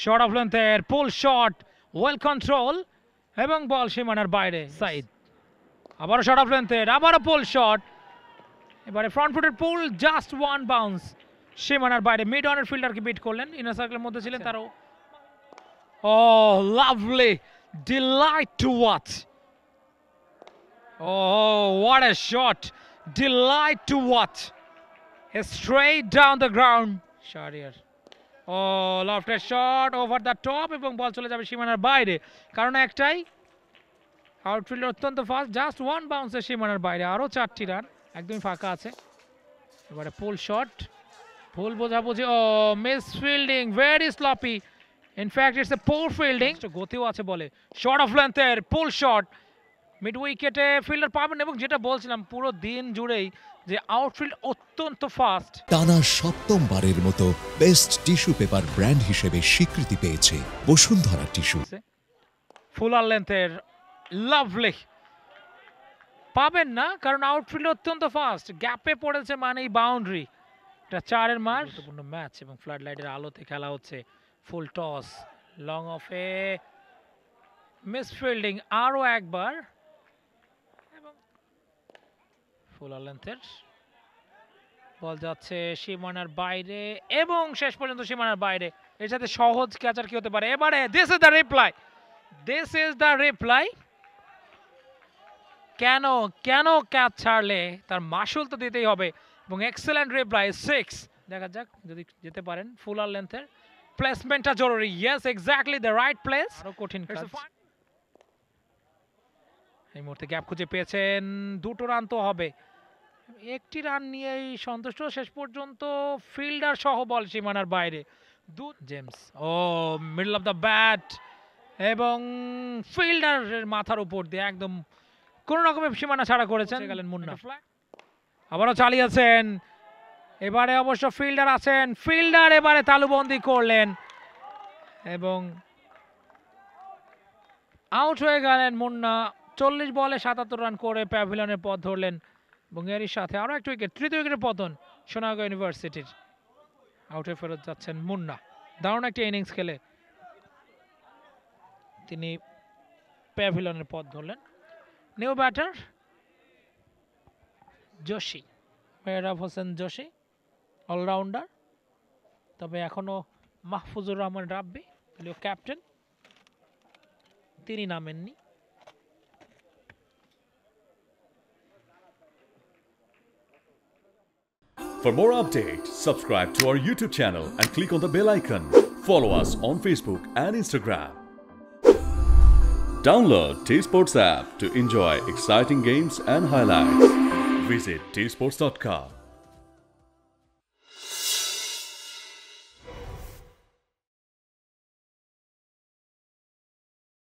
Shot of লেন্থের pull shot, well control এবং ball সীমানার বাইরে। সাইদ আবারও শট অফ লেন্থের, আবারও পুল শট, এবারে ফ্রন্ট ফুটের পুল, জাস্ট ওয়ান বাউন্স সীমানার বাইরে। মিড অনের ফিল্ডারকে বিট করলেন, ইনার সার্কেলের মধ্যে ছিলেন তারও। Oh, lovely. Delight to watch. Oh, what a shot. Delight to watch. Straight down the ground. Shahriar. Oh, lofted shot over the top এবং বল চলে যাবে সীমানার বাইরে। কারণ একটাই, আউটফিল্ডার অত্যন্ত ফাস্ট, জাস্ট ওয়ান বাউন্সে সীমানার বাইরে। আরও 4টি রান, একদমই ফাঁকা আছে। এবারে পুল শট, ভুল বোঝাবুঝি। ও miss fielding, very sloppy. In fact it's a poor fielding. গতিও আছে বলে। শট অফ লেন্থের পুল শট, মিড উইকেটে ফিল্ডার পাবেন। এবং যেটা বলছিলাম পুরো দিন জুড়েই যে আউটফিল্ড অত্যন্ত ফাস্ট। টানা 7মবারের মতো বেস্ট টিস্যু পেপার ব্র্যান্ড হিসেবে স্বীকৃতি পেয়েছে বসুন্ধরা টিস্যু। ফুল আর লেন্থের, লাভলি। পাবেন না কারণ আউটফিল্ড অত্যন্ত ফাস্ট, গ্যাপে পড়েছে মানেই বাউন্ডারি। এটা 4-এর মার। গুরুত্বপূর্ণ ম্যাচ এবং ফ্লাড লাইটের আলোতে খেলা হচ্ছে। ফুল টস, লং অফে মিস ফিল্ডিং, আরও একবার। এবং ফুল আর লেন্থের বল যাচ্ছে সীমানার বাইরে এবং শেষ পর্যন্ত সীমানার বাইরে। এর সাথে সহজ ক্যাচার কি হতে পারে? এবারে this is the reply, this is the reply. কেন কেন ক্যাচ ছাড়লে তার মাসুল তো দিতেই হবে। এবং এক্সেলেন্ট রিপ্লাই, 6। দেখা যাক যদি যেতে পারেন। ফুল আর লেন্থের প্লেসমেন্টটা জরুরি। Yes, exactly the right place. আরো কঠিন কাজ। এই মুহূর্তে গ্যাপ খুঁজে পেয়েছেন, 2টো রান তো হবে। 1টি রান নিয়েই সন্তুষ্ট শেষ পর্যন্ত। ফিল্ডার সহ বল সীমানার বাইরে। জেমস, ও মিডল অফ দ্য ব্যাট এবং ফিল্ডারের মাথার উপর দিয়ে একদম কোন রকমের সীমানা ছাড়া করেছেন গেলেন মুন্না। আবারও চালিয়েছেন, এবারে অবশ্য ফিল্ডার আছেন, ফিল্ডার এবারে তালুবন্দি করলেন এবং আউট হয়ে গেলেন মুন্না। 40 বলে 77 রান করে প্যাভিলিয়নের পথ ধরলেন এবং এরই সাথে আরও একটি উইকেট, 3য় উইকেটের পতন সোনারগাঁও ইউনিভার্সিটির। আউটে ফেরত যাচ্ছেন মুন্না। দারুণ একটা ইনিংস খেলে তিনি প্যাভিলিয়নের পথ ধরলেন। New batter Joshi, Mehrab Hossain Joshi, allrounder. তবে এখনো মাহফুজুর রহমান রাব্বি, দলীয় ক্যাপ্টেন, তিনি নামেননি। For more updates, subscribe to our YouTube channel and click on the bell icon. Follow us on Facebook and Instagram. Download T-Sports app to enjoy exciting games and highlights. Visit tsports.com.